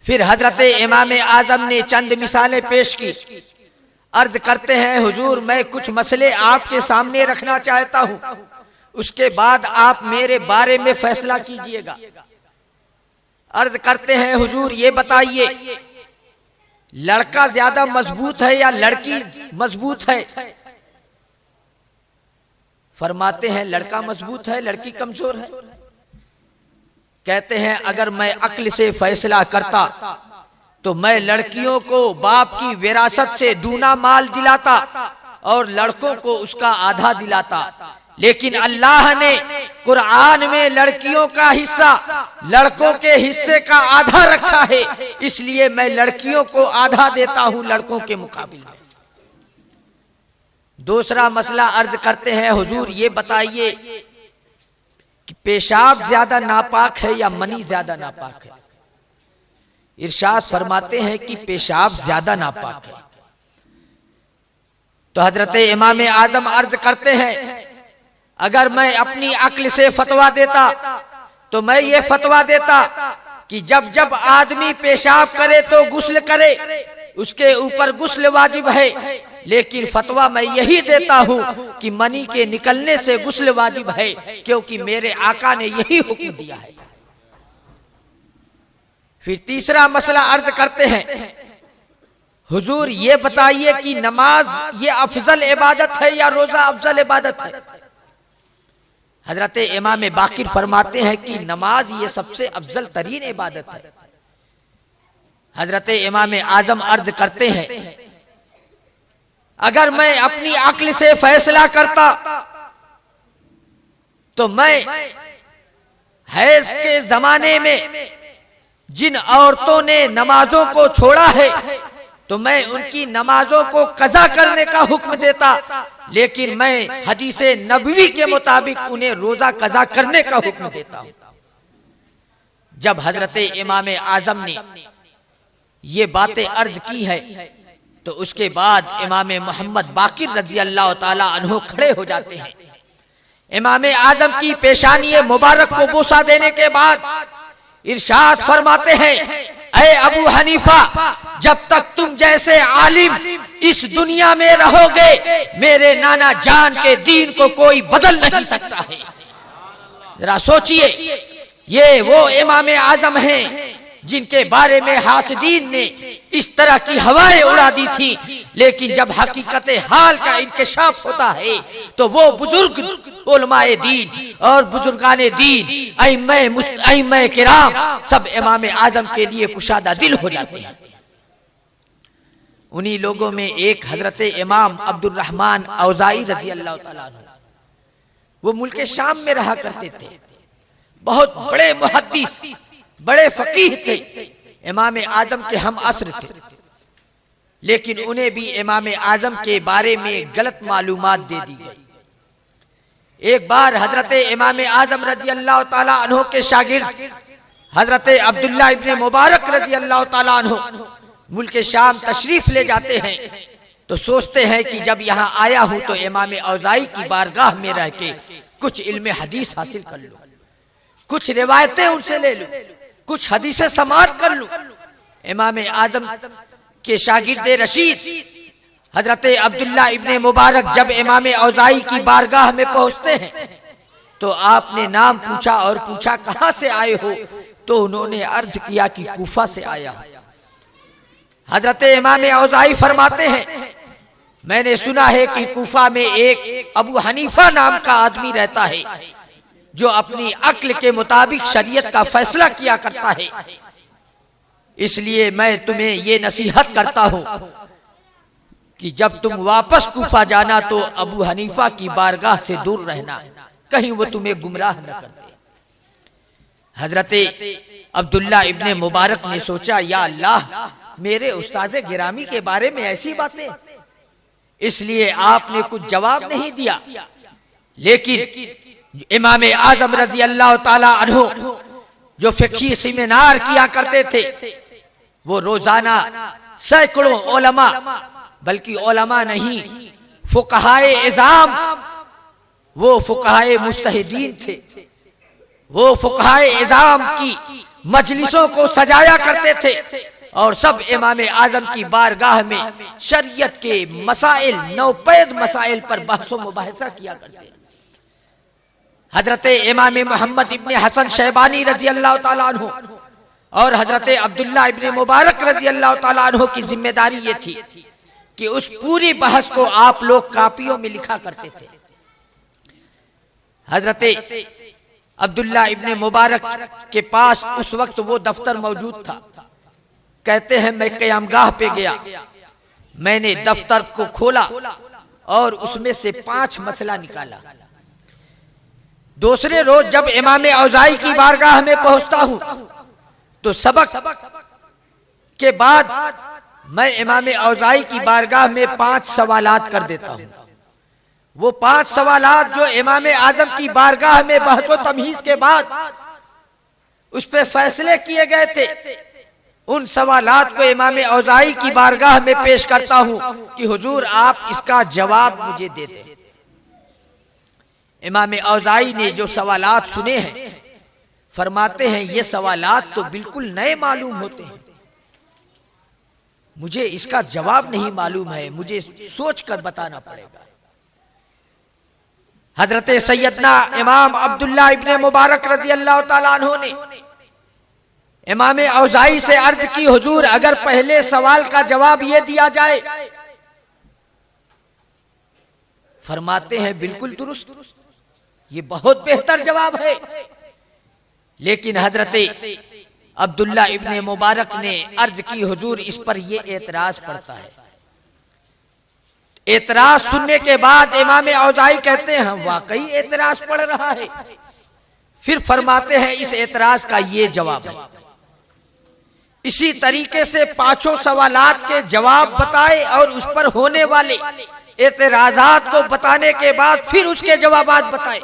फिर हजरत इमाम आजम ने चंद मिसालें पेश की। अर्ज करते हैं हुजूर मैं कुछ मसले आपके सामने रखना चाहता हूं, उसके बाद आप मेरे बारे में फैसला कीजिएगा। अर्ज करते हैं हुजूर ये बताइए लड़का ज्यादा मजबूत है या लड़की मजबूत है? फरमाते हैं लड़का मजबूत है, लड़की कमजोर है। कहते हैं अगर मैं अक्ल से फैसला करता तो मैं लड़कियों को बाप की विरासत से दूना माल दिलाता और लड़कों को उसका आधा दिलाता, लेकिन अल्लाह ने कुरान में लड़कियों का हिस्सा लड़कों के हिस्से का आधा रखा है, इसलिए मैं लड़कियों को आधा देता हूं लड़कों के मुकाबले में। दूसरा मसला अर्ज करते हैं हुजूर ये बताइए कि पेशाब ज्यादा नापाक है या मनी ज्यादा नापाक है? इरशाद फरमाते हैं कि पेशाब ज्यादा नापाक है। तो हजरत इमाम आजम अर्ज करते हैं, अगर मैं अपनी अक्ल से फतवा देता तो मैं ये फतवा देता कि जब जब आदमी पेशाब करे तो गुस्ल करे, उसके ऊपर गुस्ल वाजिब है। लेकिन फतवा मैं यही देता हूँ कि मनी के निकलने से गुस्ल वाजिब है, क्योंकि मेरे आका ने यही हुक्म दिया है। फिर तीसरा मसला अर्ज करते हैं, हुजूर ये बताइए कि नमाज ये अफजल इबादत है या रोजा अफजल इबादत है? हजरत इमाम बाकिर फरमाते हैं कि नमाज ये सबसे अफजल तरीन इबादत है। हजरत इमाम आजम अर्ज करते हैं, अगर मैं अपनी अक्ल से फैसला करता तो मैं हैज के जमाने में जिन औरतों ने नमाजों को छोड़ा है तो मैं उनकी नमाजों को कज़ा करने का हुक्म देता, लेकिन मैं हदीसे नबवी के मुताबिक उन्हें रोजा कज़ा करने का हुक्म देता हूं। जब हजरत इमाम आजम ने ये बातें अर्ज की है तो उसके बाद इमाम मोहम्मद बाकिर रजी अल्लाह ताला अन्हु खड़े हो जाते हैं। इमाम आजम की पेशानी मुबारक को बोसा देने के बाद इरशाद फरमाते हैं, ऐ अबू हनीफा, जब तक तुम जैसे आलिम इस दुनिया में रहोगे मेरे नाना जान के दीन को कोई बदल नहीं सकता है। जरा सोचिए, ये वो इमाम आजम हैं जिनके बारे में हासिदीन ने इस तरह की हवाएं उड़ा दी थी, लेकिन जब हकीकत हाल का इंकशाफ होता है तो वो बुजुर्ग उलमाए दीन और बुजुर्गाने दीन अइम्मे किराम सब इमाम आजम के लिए कुशादा दिल हो जाते हैं। उन्हीं लोगों में एक हजरत इमाम अब्दुल रहमान औज़ाई रजी अल्लाह ताला अन्हु, वो मुल्क शाम में रहा करते थे, बहुत बड़े मुहद्दिस बड़े फकीह थे, इमाम आजम के हम असर थे, लेकिन उन्हें भी इमाम आजम के बारे में गलत मालूमात दे दी गई। एक बार हजरत इमाम आजम रजी अल्लाह ताला अन्हु के शागिर्द हजरत अब्दुल्ला इब्ने मुबारक रजी अल्लाह ताला अन्हु मुल्क शाम तशरीफ ले जाते हैं तो सोचते हैं कि जब यहाँ आया हूं तो इमाम औज़ाई की बारगाह में रह के कुछ इल्म हदीस हासिल कर लूं, कुछ रिवायतें उनसे ले लूं, कुछ हदीसें समाअत कर लूं। इमाम आजम के शागिर्द रशीद हजरत अब्दुल्ला इब्ने मुबारक जब इमाम औज़ाई की बारगाह में पहुंचते हैं तो आपने नाम पूछा और पूछा कहां से आए हो, तो उन्होंने अर्ज किया कि कूफा से आया हूं। हजरत इमाम औज़ाई फरमाते हैं, मैंने सुना है कि कूफा में एक अबू हनीफा नाम का आदमी रहता है जो अपनी अक्ल के मुताबिक शरीयत का फैसला किया करता है, इसलिए मैं तुम्हें ये नसीहत करता हूं कि जब तुम वापस कूफा जाना तो अबू हनीफा की बारगाह से दूर रहना, कहीं वो तुम्हें गुमराह न कर दे। हजरत अब्दुल्ला इब्ने मुबारक ने सोचा, या अल्लाह, मेरे उस्ताद गिरामी के बारे में ऐसी बातें, इसलिए आपने कुछ जवाब नहीं दिया। लेकिन इमाम आजम रजी अल्लाह ताला अन्हु जो फिक़ही सेमिनार किया करते थे, वो रोजाना सैकड़ों उलमा, बल्कि उलमा नहीं फुक़हाए इज़ाम, वो फुक़हाए मुज्तहिदीन थे, वो फुक़हाए इज़ाम की मजलिसों को सजाया करते थे और सब इमाम आजम की बारगाह में शरीयत के मसाइल, नौपैद मसाइल पर बहसो मुबाहिसा किया करते। हजरत इमाम मोहम्मद इब्ने हसन शैबानी रजी अल्लाह ताला अन्हु और हजरत अब्दुल्ला इब्ने मुबारक रजी अल्लाह ताला अन्हु की जिम्मेदारी ये थी कि उस पूरी बहस को आप लोग कापियों में लिखा करते थे। हजरत अब्दुल्ला इब्ने मुबारक के पास उस वक्त वो दफ्तर मौजूद था। कहते हैं मैं क़यामगाह पे गया, मैंने दफ्तर को खोला और उसमें से 5 मसला निकाला। दूसरे रोज जब इमाम औज़ाई की बारगाह में पहुंचता हूं तो सबक के बाद मैं इमाम औज़ाई की बारगाह में 5 सवालात कर देता हूं। वो 5 सवालात जो इमाम आजम की बारगाह में बहस व तमहीज के बाद उस पे फैसले किए गए थे, उन सवालात को इमाम औज़ाई की बारगाह में पेश करता हूं कि हुजूर आप इसका जवाब मुझे दे दें। इमाम औज़ाई ने जो सवालात सुने हैं, फरमाते हैं ये सवालात तो बिल्कुल नए मालूम होते हैं, मुझे इसका जवाब नहीं मालूम है, मुझे सोच कर बताना पड़ेगा। हजरत सैयदना इमाम अब्दुल्ला इब्ने मुबारक रज़ी अल्लाह ताला अन्हु ने इमाम औज़ाई से अर्ज की, हुजूर अगर पहले सवाल का जवाब ये दिया जाए, फरमाते हैं बिल्कुल दुरुस्त, ये बहुत बेहतर जवाब है। लेकिन हजरत अब्दुल्ला इब्ने मुबारक ने अर्ज की, हुजूर इस पर ये एतराज पड़ता है। एतराज सुनने के बाद इमाम औज़ाई कहते हैं वाकई एतराज पड़ रहा है। फिर फरमाते हैं इस एतराज का ये जवाब है। इसी तरीके से पांचों सवालात के जवाब बताए और उस पर होने वाले एतराजात को बताने के बाद फिर उसके जवाबात बताए।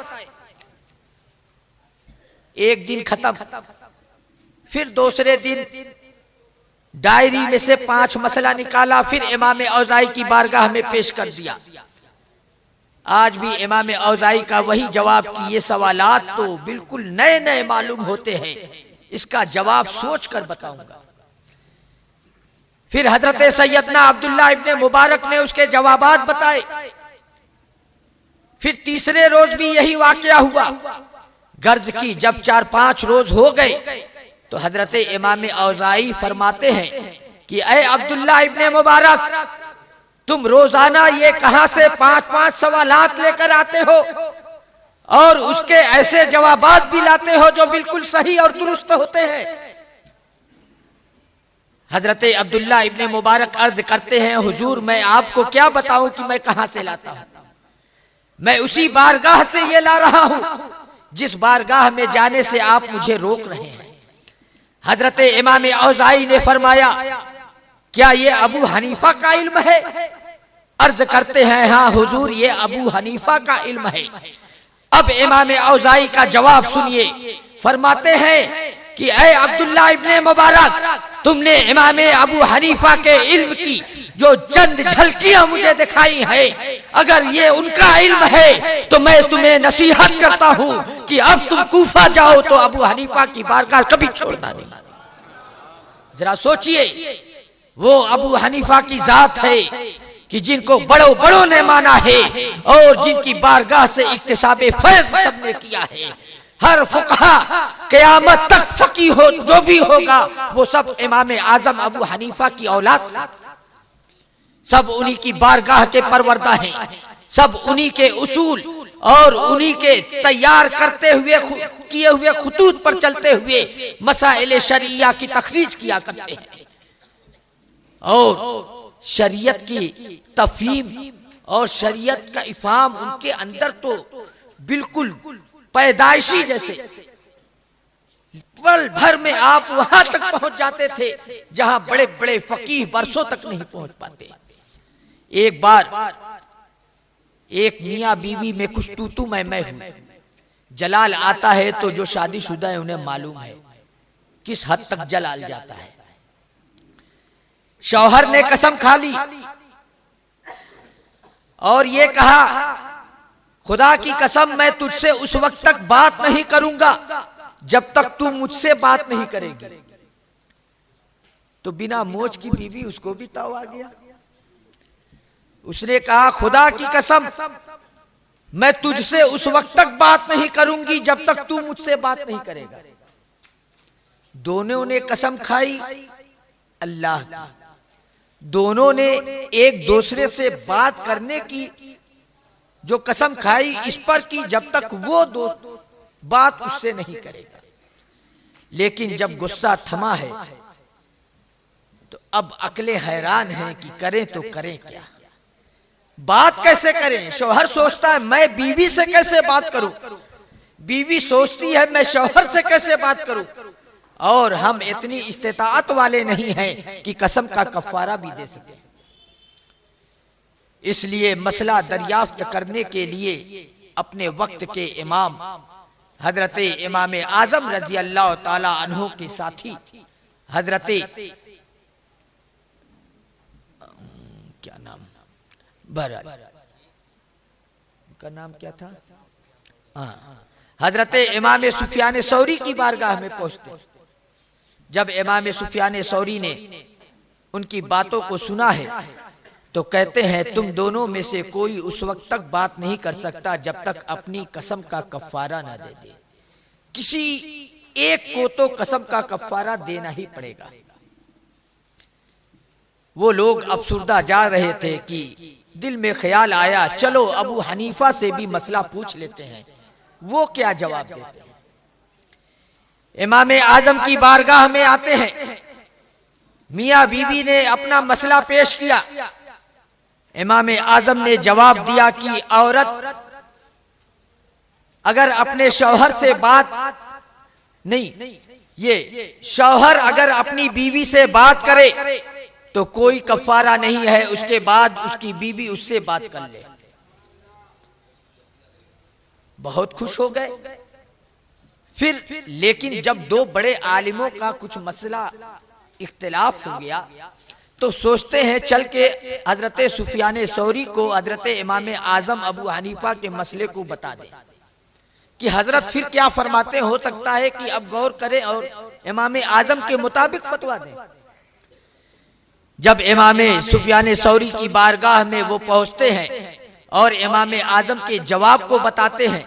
एक दिन खत्म, फिर दूसरे दिन डायरी में से 5 मसला निकाला, फिर इमाम औज़ाई की बारगाह में पेश कर दिया। आज भी इमाम औज़ाई का वही जवाब कि ये सवालात तो बिल्कुल नए नए मालूम होते हैं, इसका जवाब सोच कर बताऊंगा। फिर हजरत सैयदना अब्दुल्ला इब्ने मुबारक ने उसके जवाबात बताए। फिर तीसरे रोज भी यही वाकया हुआ। गर्ज की जब 4-5 रोज हो गए तो हजरत इमाम औज़ाई फरमाते हैं कि ऐ अब्दुल्ला इब्ने मुबारक, तुम रोजाना ये कहां से 5-5 सवालात लेकर आते हो और उसके ऐसे जवाबात भी लाते हो जो बिल्कुल सही और दुरुस्त होते हैं। हजरत अब्दुल्ला इब्ने मुबारक अर्ज करते हैं, हुजूर मैं आपको क्या बताऊं कि मैं कहां से लाता हूं, मैं उसी बारगाह से ये ला रहा हूं जिस बारगाह में जाने से आप मुझे रोक रहे हैं। हजरत इमाम औज़ाई ने फरमाया, क्या ये अबू हनीफा का इल्म है? अर्ज करते हैं हाँ हुजूर, ये अबू हनीफा का इल्म है। अब इमाम औज़ाई का जवाब सुनिए। फरमाते हैं कि ऐ अब्दुल्ला इब्ने मुबारक, तुमने इमाम अबू हनीफा के इल्म की जो चंद झलकियां मुझे दिखाई है, अगर ये उनका इल्म है तो मैं तुम्हें नसीहत करता हूं कि अब तुम कूफा जाओ तो अबू हनीफा की बारगाह कभी छोड़ना नहीं। जरा सोचिए, वो अबू हनीफा की जात है कि जिनको बड़ों बड़ों ने माना है और जिनकी बारगाह से इक्तिसाबे फैज़ सबने किया है। हर फुकहा क़यामत तक फकीह हो जो भी होगा वो सब इमाम आजम अबू हनीफा की औलाद, सब उन्हीं की बारगाह के परवरदा हैं, सब उन्हीं के उसूल और उन्हीं के तैयार करते हुए किए हुए खुतूत पर चलते हुए मसाइल शरिया की तखरीज किया करते हैं और शरीयत की तफहीम और शरीयत का इफाम उनके अंदर तो बिल्कुल पैदाइशी जैसे। पल भर में आप वहां तक पहुंच जाते थे जहां बड़े बड़े फकीह बरसों तक नहीं पहुंच पाते। एक बार एक मियाँ बीवी में कुछ तू मैं हूं, जलाल आता है तो जो शादीशुदा है उन्हें मालूम है किस हद तक जलाल जाता है। शौहर ने कसम खा ली और ये कहा, खुदा की कसम मैं तुझसे उस वक्त तक बात नहीं करूंगा जब तक तू मुझसे बात नहीं करेगी। तो बिना मोच की बीवी, उसको भी ताव आ गया। उसने कहा, खुदा की कसम मैं तुझसे उस वक्त तक बात नहीं करूंगी जब तक तू मुझसे बात नहीं करेगा। दोनों ने कसम खाई अल्लाह की, दोनों ने एक दूसरे से बात करने की जो कसम खाई इस पर की जब तक वो बात उससे नहीं करेगा। लेकिन जब गुस्सा थमा है तो अब अकले हैरान हैं कि करें तो करें क्या, बात कैसे करें। शौहर सोचता है मैं बीवी से कैसे बात करूं, बीवी सोचती है मैं शौहर से कैसे बात करूं, और हम इतनी इस्तिताअत वाले नहीं हैं कि कसम का कफारा भी दे सके। इसलिए मसला दरियाफ्त करने के लिए अपने वक्त के इमाम हजरत इमाम आजम रजी अल्लाह ताला अन्हु के साथी हजरते क्या नाम, बहरहाल का नाम क्या था, हजरते इमाम सुफियान सौरी की बारगाह में पहुंचते। जब इमाम सुफियान सौरी ने उनकी बातों को सुना है तो कहते हैं तुम दोनों में से कोई उस वक्त तक बात नहीं कर सकता जब तक अपनी कसम का कफ्फारा ना दे दे। किसी एक को तो कसम का कफ्फारा देना ही पड़ेगा। वो लोग अफसुर्दा जा रहे थे कि दिल में ख्याल आया चलो अबू हनीफा से भी मसला पूछ लेते हैं, वो क्या जवाब देते हैं। इमाम आजम की बारगाह में आते हैं, मियां बीवी ने अपना मसला पेश किया। इमाम आजम ने जवाब दिया कि औरत अगर अपने शौहर से बात नहीं, ये शौहर अगर अपनी बीवी से बात करे तो कोई कफारा नहीं है, उसके बाद उसकी बीवी उससे बात कर ले। बहुत खुश हो गए। फिर लेकिन जब दो बड़े आलिमों का कुछ मसला इख्तिलाफ हो गया तो सोचते हैं चल के हजरत सुफियान सौरी को हजरत इमाम आजम अबू हनीफा के मसले को बता दे कि हजरत फिर क्या फरमाते, हो सकता है कि अब गौर करें और इमाम आजम के मुताबिक फतवा दें। जब इमाम सुफियान सौरी की बारगाह में वो पहुंचते हैं और इमाम आजम के जवाब को बताते हैं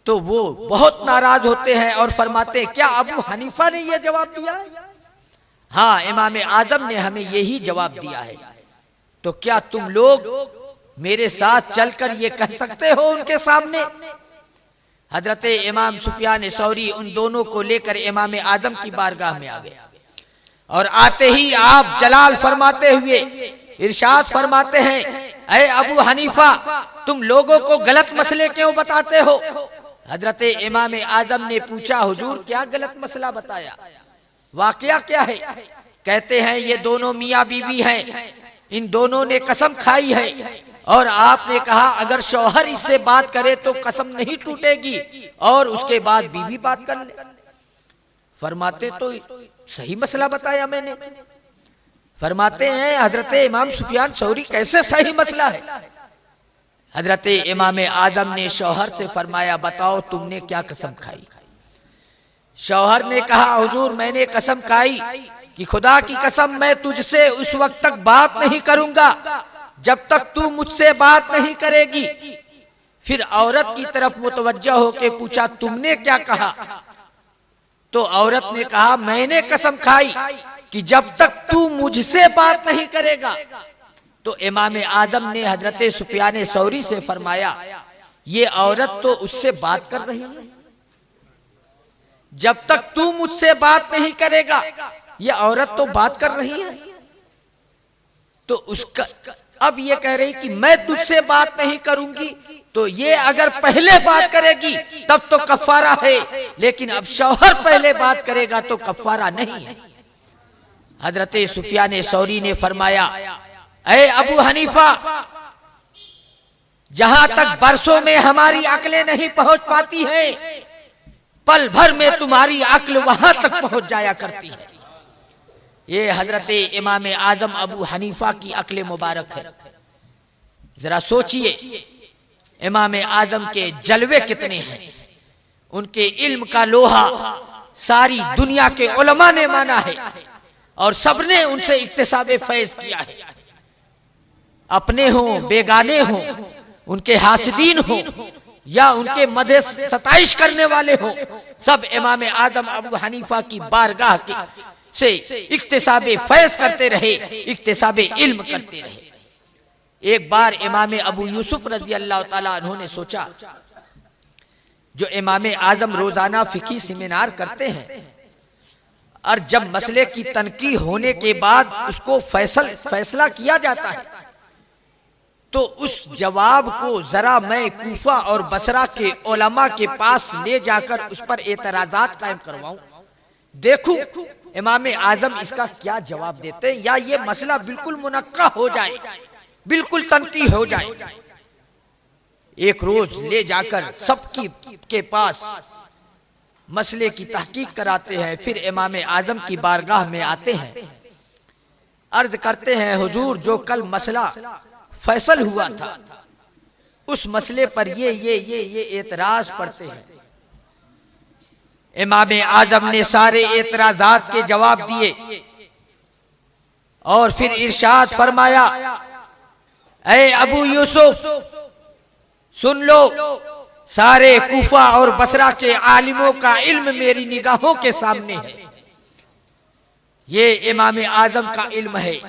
तो वो बहुत नाराज होते हैं और फरमाते हैं क्या अबू हनीफा ने यह जवाब दिया है? हाँ, इमाम आजम ने हमें यही जवाब दिया है। तो क्या तुम लोग मेरे साथ चलकर ये कह सकते हो उनके सामने? हजरत इमाम सुफियान सौरी उन दोनों को लेकर इमाम आजम की बारगाह में आ गए और आते ही आप जलाल फरमाते हुए इरशाद फरमाते हैं, ऐ अबू हनीफा तुम लोगों को गलत मसले क्यों बताते हो? हजरत इमाम आजम ने पूछा, हुजूर क्या गलत मसला बताया, वाकया क्या है? कहते हैं ये दोनों मियाँ बीवी हैं, इन दोनों ने कसम खाई है और आपने कहा अगर शौहर इससे बात करे तो कसम नहीं टूटेगी और उसके बाद बीवी बात कर ले। फरमाते तो सही मसला बताया मैंने। फरमाते हैं हजरत इमाम सुफियान सौरी कैसे सही मसला है? हजरत इमाम आजम ने शौहर से फरमाया बताओ तुमने क्या कसम खाई? शौहर ने कहा हुजूर मैंने कसम खाई कि खुदा की कसम मैं तुझसे उस वक्त तक बात नहीं करूंगा जब तक तू मुझसे बात नहीं करेगी। फिर औरत की तरफ मुतवज्जह होकर पूछा तुमने क्या कहा? तो औरत ने कहा मैंने कसम खाई कि जब तक तू मुझसे बात नहीं करेगा। तो इमाम आजम ने हजरत सुफियान सौरी से फरमाया ये औरत तो उससे बात कर रही है, जब तक तू मुझसे बात नहीं करेगा ये औरत तो बात कर रही है। तो उसका अब ये कह रही कि मैं तुझसे बात नहीं करूंगी, तो ये अगर पहले बात करेगी तब तो कफारा है, लेकिन अब शौहर पहले बात करेगा तो कफारा नहीं है। हजरत सुफियान सौरी ने फरमाया ऐ अबू हनीफा जहां तक बरसों में हमारी अक्लें नहीं पहुंच पाती हैं, पल भर में तुम्हारी अक्ल वहां तक पहुंच जाया करती है। ये हजरत इमाम आजम अबू हनीफा की अक्ल मुबारक है। जरा सोचिए इमाम आजम के जलवे कितने हैं, उनके इल्म का लोहा सारी दुनिया के उलमा ने माना है और सबने उनसे इक्तिसाबे फैज किया है। अपने हों बेगाने हों, उनके हासिदीन हों या उनके मदे सताइश करने वाले हों, सब इमाम आजम अबू हनीफा की बारगाह के से इक्तिसाबे फैज करते रहे, इक्तिसाबे इल्म करते रहे। एक बार इमाम अबू यूसुफ रजी अल्लाह ताला अन्हु ने सोचा, जो इमाम आजम रोजाना फिकी सेमिनार करते हैं और जब मसले की तनकीह होने के बाद उसको फैसला किया जाता है तो उस जवाब को जरा मैं कूफा और बसरा के उलमा के पास ले जाकर उस पर एतराजात कायम करवाऊं, देखूं इमाम आजम इसका क्या जवाब देते हैं, या ये मसला बिल्कुल मुनक्का हो जाए, बिल्कुल तनकीह हो जाए। एक रोज ले जाकर सबकी के पास मसले की तहकीक कराते हैं, फिर इमाम आजम की बारगाह में आते हैं, अर्ज करते हैं हुजूर जो कल मसला फैसल हुआ था उस मसले पर ये एतराज पढ़ते हैं। इमाम आजम ने सारे एतराजात के जवाब दिए और फिर इरशाद फरमाया, ऐ अबू यूसुफ सुन लो, सारे कूफा और बसरा के आलिमों का इल्म मेरी निगाहों के सामने है। ये इमाम आजम का इल्म है।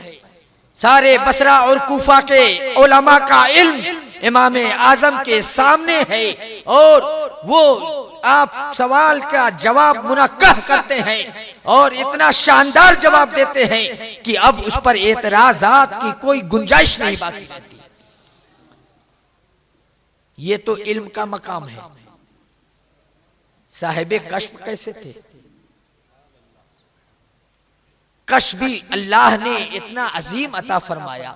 सारे बसरा और कूफा के उलमा का इल्म इमाम आजम के सामने है और वो आप सवाल का जवाब मुनक्कह करते हैं और इतना शानदार जवाब देते हैं कि अब उस पर एतराजात की कोई गुंजाइश नहीं बाकी रहती। ये तो इल्म का मकाम है। साहिबे कश्फ कैसे थे? कश्फ भी अल्लाह ने इतना अजीम अता फरमाया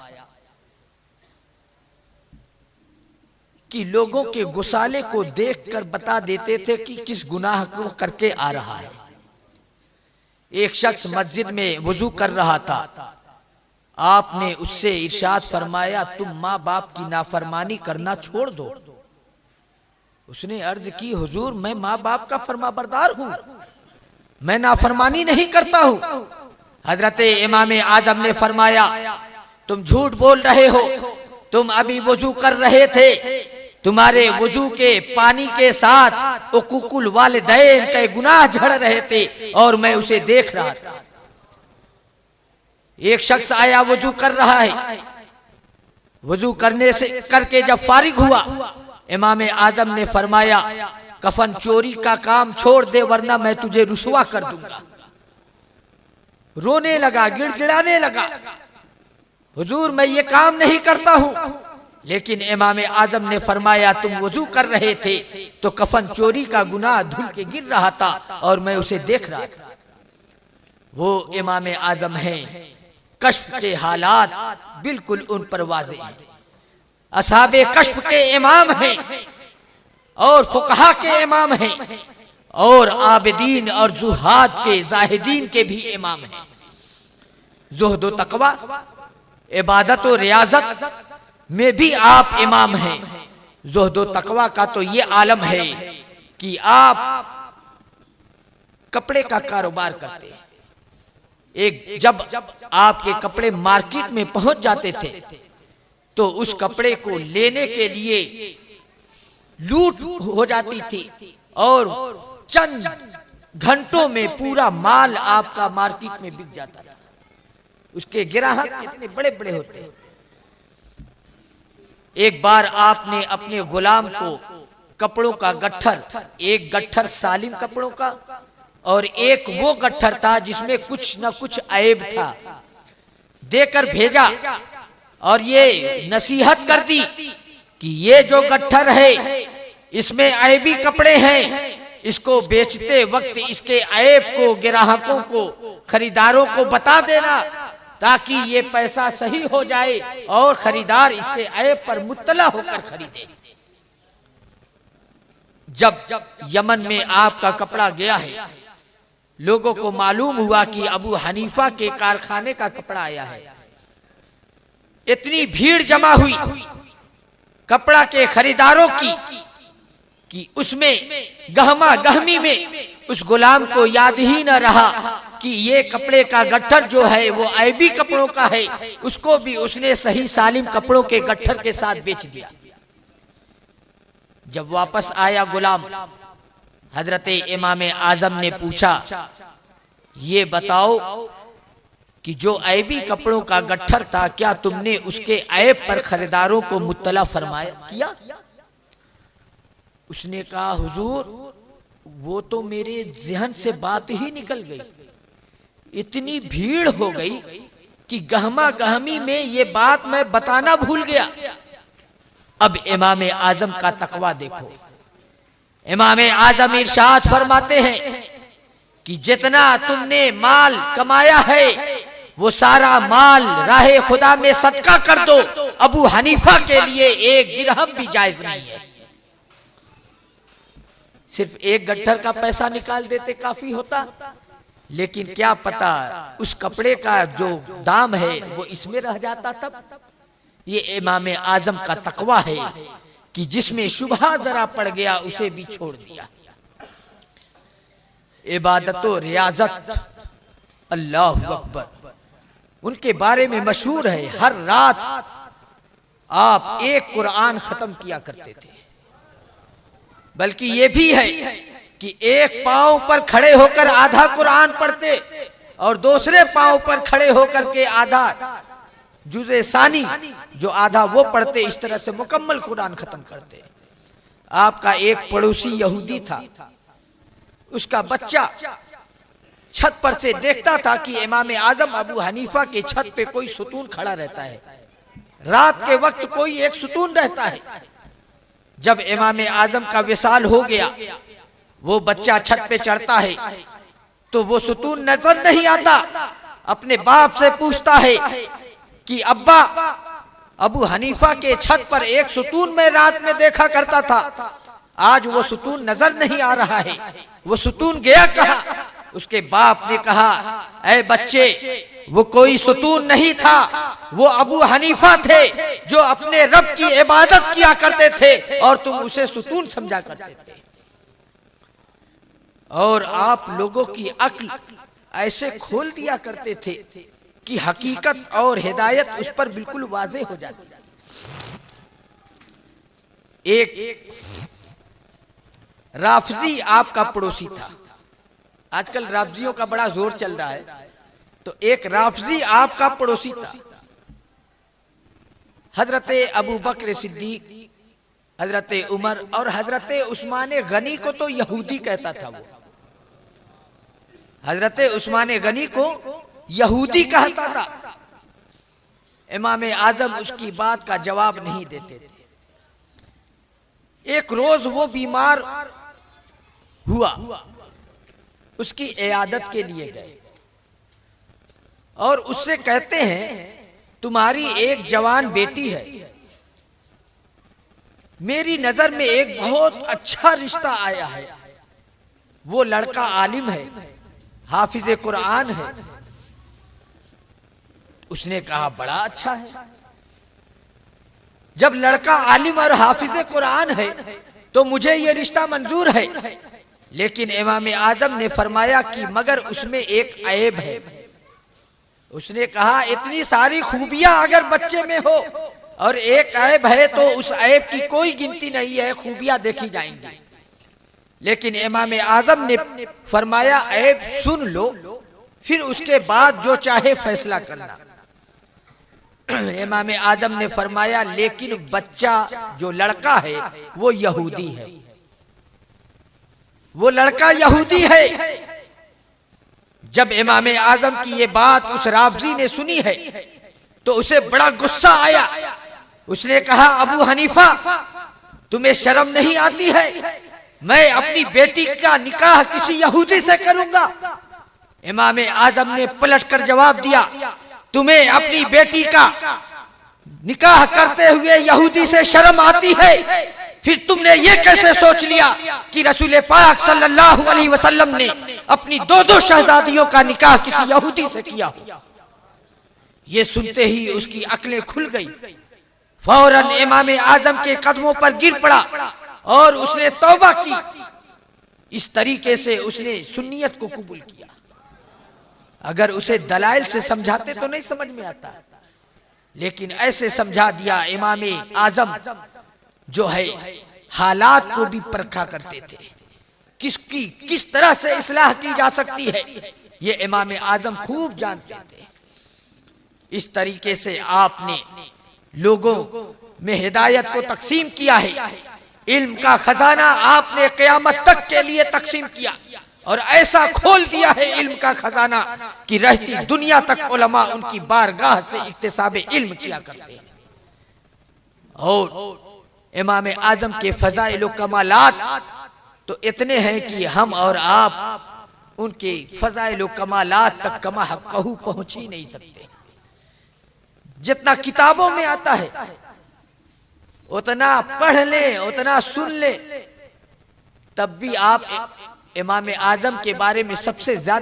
कि लोगों के गुसाले को देखकर बता देते थे कि किस गुनाह को करके आ रहा है। एक शख्स मस्जिद में वुजू कर रहा था, आपने उससे इरशाद फरमाया तुम माँ बाप की नाफरमानी करना छोड़ दो। उसने अर्ज की हुजूर मैं माँ बाप का फरमाबरदार हूं, मैं नाफरमानी नहीं करता हूं। हजरत इमाम आजम ने फरमाया तुम झूठ बोल रहे हो, तुम अभी वुजू कर रहे थे, तुम्हारे वुजू के पानी के साथ उकूकुल वालिदैन के गुनाह झड़ रहे थे और मैं उसे देख रहा था। एक शख्स आया वुजू कर रहा है, वुजू करने से करके जब फारिग हुआ इमाम आजम ने फरमाया कफन चोरी का काम छोड़ दे वरना मैं तुझे रुसवा कर दूंगा। रोने लगा, गिड़गिड़ाने लगा, हुजूर मैं ये काम नहीं करता हूं। लेकिन इमाम आजम ने फरमाया तुम वुजू कर रहे थे तो कफन चोरी का गुनाह धुल के गिर रहा था और मैं उसे देख रहा था। वो इमाम आजम हैं, कश्फ के हालात बिल्कुल उन पर वाज़े हैं। असहाबे कश्फ के इमाम हैं और फुकहा के इमाम हैं और आबिदीन और जुहाद के जाहिदीन के भी इमाम हैं। जुहद व तकवा, इबादत और रियाजत में भी आप इमाम हैं। जुहद व तकवा का तो ये आलम है कि आप कपड़े का कारोबार करते हैं। एक जब आपके कपड़े मार्केट में पहुंच जाते थे तो उस कपड़े को लेने के लिए लूट हो जाती थी और चंद घंटों में पूरा माल आपका मार्केट में बिक जाता था। उसके ग्राहक इतने बड़े बड़े होते हैं। एक बार आपने अपने गुलाम को कपड़ों का गट्ठर, एक गट्ठर सालिम कपड़ों का और एक वो गट्ठर था जिसमें कुछ न कुछ ऐब था, देकर भेजा और ये नसीहत कर दी कि ये जो गट्ठर है इसमें ऐबी कपड़े हैं, इसको बेचते वक्त इसके ऐब को ग्राहकों को, खरीदारों को बता देना ताकि ये पैसा सही हो जाए और खरीदार इसके ऐब पर मुत्तला होकर खरीदे। जब यमन में आपका कपड़ा गया है, लोगों को मालूम हुआ कि अबू हनीफा के कारखाने का कपड़ा आया है। इतनी भीड़ जमा हुई कपड़ा के खरीदारों की कि उसमें गहमा गहमी में उस गुलाम को याद ही न रहा कि ये कपड़े का गट्ठर जो है वो ऐबी कपड़ों का है, उसको भी उसने सही सालिम कपड़ों के गट्ठर के साथ बेच दिया। जब वापस आया गुलाम, हजरत इमाम आजम ने पूछा ये बताओ कि जो ऐबी कपड़ों का गट्ठर था क्या तुमने उसके ऐब पर खरीदारों को मुत्तला फरमाया किया? उसने कहा हुजूर वो तो मेरे ज़हन से बात ही निकल गई, इतनी भीड़ हो गई कि गहमा गहमी में ये बात मैं बताना भूल गया। अब इमाम आजम का तकवा देखो। इमाम आजम इरशाद फरमाते हैं कि जितना तुमने माल कमाया है वो सारा माल राहे खुदा में सदका कर दो, अबू हनीफा के लिए एक दिरहम भी जायज नहीं है। सिर्फ एक गट्ठर का पैसा निकाल देते काफी होता, लेकिन क्या पता उस कपड़े का जो दाम है वो इसमें रह जाता तब। ये इमाम आजम का तकवा है कि जिसमें शुबहा जरा पड़ गया उसे भी छोड़ दिया। इबादत और रियाजत, अल्लाह अकबर, उनके बारे में मशहूर है। हर रात आप एक कुरान खत्म किया करते थे। बल्कि ये भी है कि एक पांव पर खड़े होकर आधा कुरान पढ़ते और दूसरे पांव पर खड़े होकर के आधा जुज़े सानी जो आधा वो पढ़ते। इस तरह से मुकम्मल कुरान खत्म करते। आपका एक पड़ोसी यहूदी था, उसका बच्चा छत पर से देखता था कि इमाम आजम अबू हनीफा के छत पे कोई सुतून खड़ा रहता है। रात के वक्त कोई एक सुतून रहता है। जब इमाम आजम का विसाल हो गया, वो बच्चा छत पे चढ़ता है तो वो सुतून नजर नहीं आता। अपने बाप से पूछता है कि अब्बा, अबू हनीफा के छत पर एक सुतून मैं रात में देखा करता था, आज वो सुतून नजर नहीं आ रहा है, वो सुतून गया कहाँ? उसके बाप ने कहा, ऐ बच्चे, वो कोई सुतून नहीं था, वो अबू हनीफा थे जो अपने रब की इबादत किया करते थे और तुम उसे सुतून समझा करते थे। और आप लोगों की अक्ल ऐसे खोल दिया करते थे कि हकीकत और हिदायत उस पर बिल्कुल वाज़ेह हो जाती। एक राफजी आपका पड़ोसी था। आजकल राफजियों का बड़ा जोर चल रहा है। तो एक राफजी आपका पड़ोसी था। हजरत अबू बकर सिद्दीक, हजरत उमर और हजरत उस्मान गनी को तो यहूदी कहता था। वो हजरत उस्मान गनी को यहूदी कहता था। इमाम आजम उसकी बात का जवाब नहीं देते थे। एक रोज वो बीमार हुआ, उसकी इयादत के लिए गए और उससे कहते हैं, तुम्हारी एक जवान बेटी है, मेरी नजर में एक बहुत अच्छा रिश्ता आया है। वो लड़का आलिम है, हाफिज कुरान है। उसने कहा, बड़ा अच्छा है। जब लड़का आलिम और हाफिज कुरान है तो मुझे यह रिश्ता मंजूर है। लेकिन इमाम आजम ने फरमाया कि मगर उसमें एक ऐब है। उसने कहा, इतनी सारी खूबियां अगर बच्चे में हो और एक ऐब है तो उस ऐब की कोई गिनती नहीं है, खूबियां देखी जाएंगी। लेकिन इमाम आजम ने फरमाया, ऐब सुन लो, फिर उसके बाद जो चाहे फैसला करना। इमाम आजम ने फरमाया, लेकिन बच्चा जो लड़का है वो यहूदी है, वो लड़का यहूदी है। जब इमाम आजम की ये बात उस राफजी ने सुनी है तो उसे बड़ा गुस्सा आया। उसने कहा, अबू हनीफा, तुम्हें शर्म नहीं आती है? मैं अपनी बेटी का निकाह किसी यहूदी से करूंगा। इमाम आजम ने पलटकर जवाब दिया, तुम्हें अपनी बेटी का निकाह करते हुए यहूदी से शर्म आती है? फिर तुमने ये कैसे सोच लिया कि रसूल पाक सल्लल्लाहु अलैहि वसल्लम ने अपनी दो शहजादियों का निकाह किसी यहूदी से किया? ये सुनते ही उसकी अक्लें खुल गई। फौरन इमाम आजम के कदमों पर गिर पड़ा और उसने तौबा की। इस तरीके से उसने सुन्नियत को कबूल किया। अगर उसे दलाइल से समझाते तो नहीं समझ में आता, लेकिन ऐसे समझा दिया। इमाम आजम जो है हालात को भी परखा करते थे, किसकी किस तरह से इस्लाह की जा सकती है ये इमाम आजम खूब जानते थे। इस तरीके से आपने लोगों में हिदायत को तकसीम किया है। इल्म का खजाना आपने क़यामत तक के लिए तकसीम किया और ऐसा खोल दिया है इल्म का खजाना कि रहती दुनिया तक उलमा उनकी बारगाह से इक्तिसाबे इल्म किया करते हैं। और इमाम आजम के फज़ाइल व कमालात तो इतने हैं कि हम और आप उनके फज़ाइल व कमालात तक कमा हक़्क़हू पहुंच ही नहीं सकते। जितना किताबों में आता है उतना पढ़ ले, उतना सुन ले, तब भी आप इमाम आदम के बारे में सबसे ज्यादा